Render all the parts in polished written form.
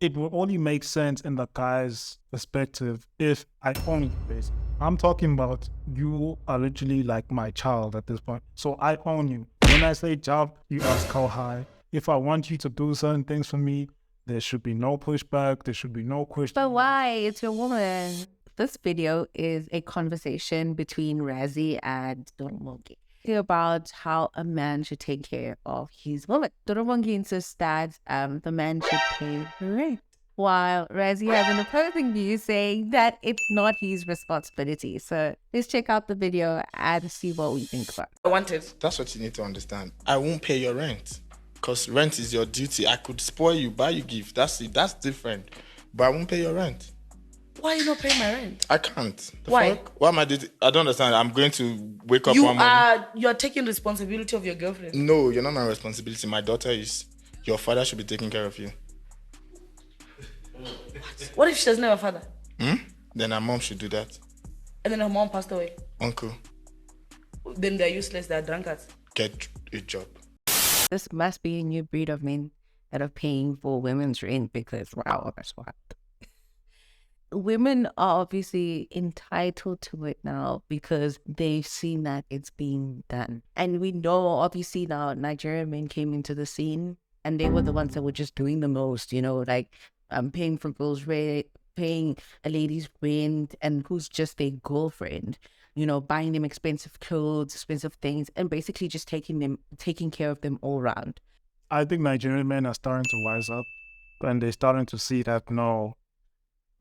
it will only make sense in the guy's perspective if I own you, basically. I'm talking about you are literally like my child at this point. So I own you. When I say jump, you ask how high. If I want you to do certain things for me, there should be no pushback. There should be no question. But why? It's your woman. This video is a conversation between Razzie and Doro about how a man should take care of his woman. Doro insists that the man should pay the rent, while Razzie has an opposing view saying that it's not his responsibility. So let's check out the video and see what we think about it. I want it. That's what you need to understand. I won't pay your rent because rent is your duty. I could spoil you, buy you gift. That's it. That's different. But I won't pay your rent. Why are you not paying my rent? I can't. Why? Fuck? Why am I doing? I don't understand. I'm going to wake up one morning. You're taking responsibility of your girlfriend. No, you're not my responsibility. My daughter is. Your father should be taking care of you. What if she doesn't have a father? Then her mom should do that. And then her mom passed away. Uncle, Then they're useless, they're drunkards. get a job. This must be a new breed of men that are paying for women's rent because, wow, that's what. Women are obviously entitled to it now because they've seen that it's being done. And we know, obviously, now Nigerian men came into the scene and they were the ones that were just doing the most, like paying for girls' rent, paying a lady's rent, and who's just their girlfriend, buying them expensive clothes, expensive things, and basically just taking care of them all around. I think Nigerian men are starting to wise up and they're starting to see that, no,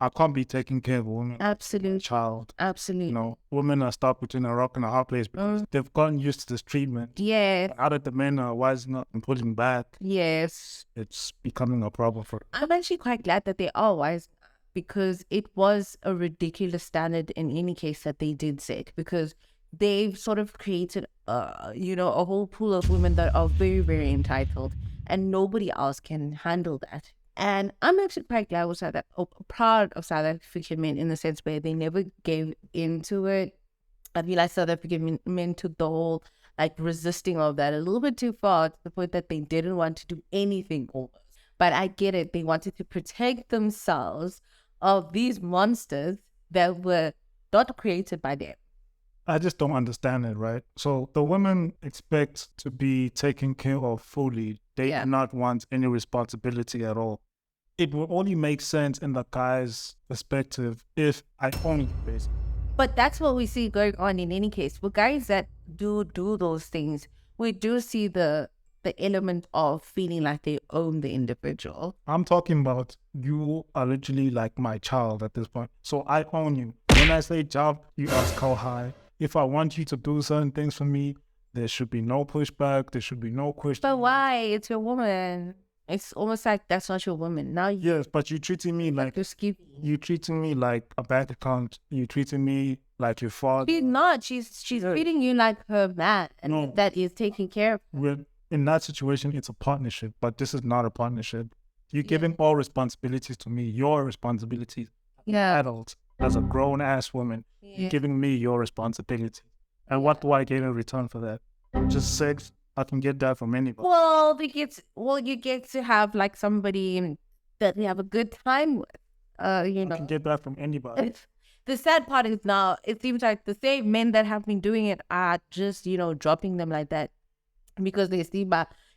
I can't be taking care of a woman. Absolutely. Child. Absolutely. Women are stuck between a rock and a hard place because they've gotten used to this treatment. Yeah. Now that the men are wising up and pulling back, Yes. it's becoming a problem for them. I'm actually quite glad that they are wise because it was a ridiculous standard in any case that they did set, because they've sort of created, a whole pool of women that are very, very entitled, and nobody else can handle that. And I'm actually quite glad with that, proud of South African men in the sense where they never gave into it. I feel like South African men took the whole resisting of that a little bit too far, to the point that they didn't want to do anything almost. But I get it. They wanted to protect themselves of these monsters that were not created by them. I just don't understand it, right? So the women expect to be taken care of fully. They do not want any responsibility at all. It will only make sense in the guy's perspective if I own you, basically. But that's what we see going on in any case. For guys that do those things, we do see the element of feeling like they own the individual. I'm talking about you are literally like my child at this point. So I own you. When I say jump, you ask how high. If I want you to do certain things for me, there should be no pushback. There should be no question. But why? It's your woman. It's almost like that's not your woman. Now yes, but you're treating me like you're treating me like a bank account. You're treating me like your father. She's not. She's treating you like her man, and that is taking care of her. In that situation, it's a partnership, but this is not a partnership. You're giving all responsibilities to me. Your responsibilities. Adult, as a grown ass woman, you're giving me your responsibility. And what do I get in return for that? Just sex. I can get that from anybody. Well, you get to have somebody that you have a good time with. I can get that from anybody. The sad part is now it seems like the same men that have been doing it are just dropping them like that because they see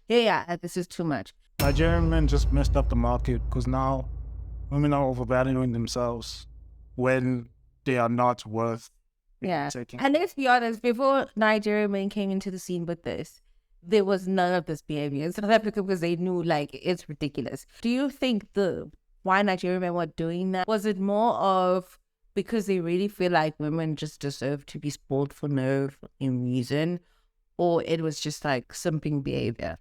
this is too much. Nigerian men just messed up the market because now women are overvaluing themselves when they are not worth taking. And let's be honest, before Nigerian men came into the scene with this, there was none of this behavior in South Africa because they knew it's ridiculous. Do you think why Nigerian men were doing that? Was it more of because they really feel like women just deserve to be spoiled for no reason, or it was just simping behavior?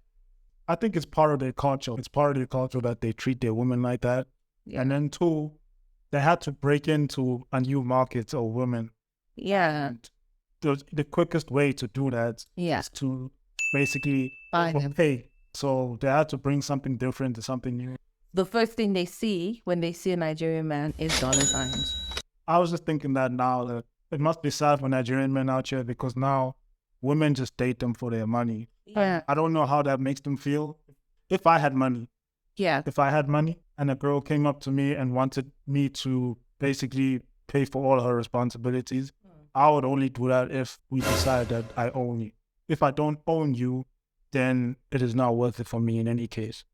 I think it's part of their culture. It's part of their culture that they treat their women like that. Yeah. And then two, they had to break into a new market of women. Yeah. And the quickest way to do that is to basically pay. So they had to bring something different to something new. The first thing they see when they see a Nigerian man is dollar signs. I was just thinking that now that it must be sad for Nigerian men out here because now women just date them for their money. Yeah. I don't know how that makes them feel. If I had money, and a girl came up to me and wanted me to basically pay for all her responsibilities, I would only do that if we decide that I own you. If I don't own you, then it is not worth it for me in any case.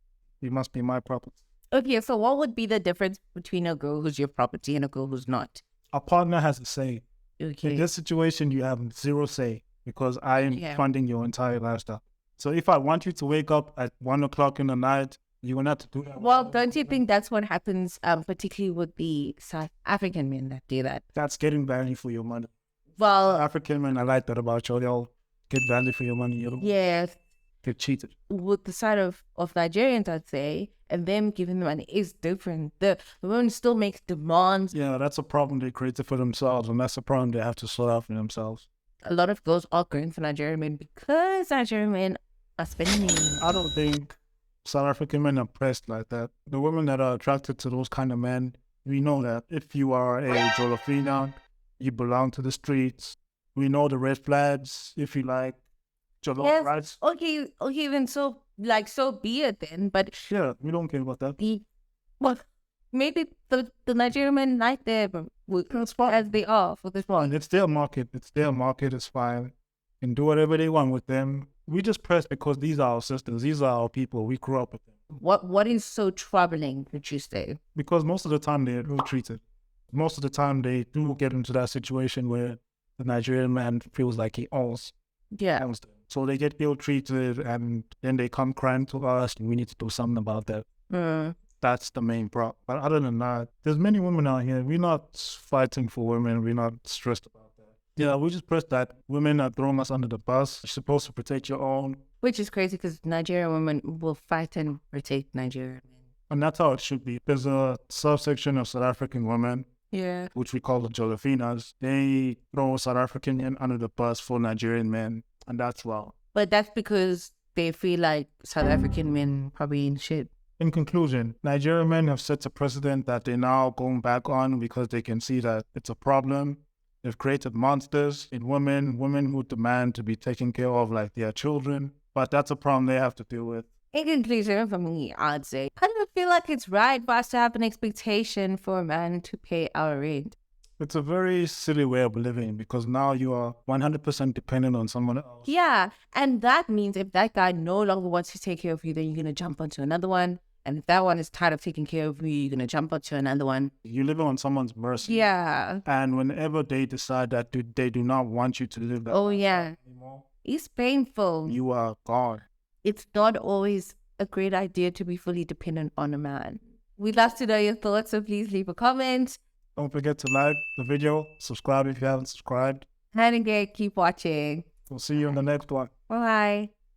You must be my property. Okay, so what would be the difference between a girl who's your property and a girl who's not? A partner has a say. In Okay. this situation, you have zero say because I am Yeah. funding your entire lifestyle. So if I want you to wake up at 1 o'clock in the night, you're going to have to do that. Well, don't you think that's what happens, particularly with the South African men that do that? That's getting value for your money. Well, African men, I like that about you. They'll get value for your money. You don't yes, get cheated. with the side of Nigerians, I'd say, and them giving the money is different. The women still makes demands. Yeah, that's a problem they created for themselves, and that's a problem they have to sort out for themselves. A lot of girls are going for Nigerian men because Nigerian men are spending. I don't think South African men are pressed like that. The women that are attracted to those kind of men, we know that if you are a Jolofina, you belong to the streets. We know the red flags. If you like Jollof Yes. rice, Okay, then so be it then. But yeah, we don't care about that. well, maybe the Nigerian men like them That's fine. as they are for this one. Fine. It's their market. It's their market. It's fine. And do whatever they want with them. We just press because these are our sisters. These are our people. We grew up with them. What is so troubling, would you say? Because most of the time they're ill treated. Most of the time they do get into that situation where the Nigerian man feels like he owns Yeah. them. So they get ill treated and then they come crying to us and we need to do something about that. Mm. That's the main problem. But other than that, there's many women out here. We're not fighting for women. We're not stressed about that. Yeah, we just press that women are throwing us under the bus. You're supposed to protect your own. Which is crazy because Nigerian women will fight and protect Nigerian men. And that's how it should be. There's a subsection of South African women, Yeah. which we call the Jolofinas. They throw South African men under the bus for Nigerian men. And that's wrong. But that's because they feel like South African men probably ain't shit. In conclusion, Nigerian men have set a precedent that they're now going back on because they can see that it's a problem. They've created monsters in women who demand to be taken care of like their children. But that's a problem they have to deal with. In conclusion, for me, I'd say I don't feel like it's right for us to have an expectation for a man to pay our rent. It's a very silly way of living because now you are 100% dependent on someone else. Yeah, and that means if that guy no longer wants to take care of you, then you're going to jump onto another one. And if that one is tired of taking care of you, you're going to jump onto another one. You're living on someone's mercy. Yeah. And whenever they decide that they do not want you to live that Oh, life yeah. anymore, It's painful. you are gone. It's not always a great idea to be fully dependent on a man. We'd love to know your thoughts, so please leave a comment. Don't forget to like the video, subscribe if you haven't subscribed. And again, keep watching. We'll see you in the next one. Bye.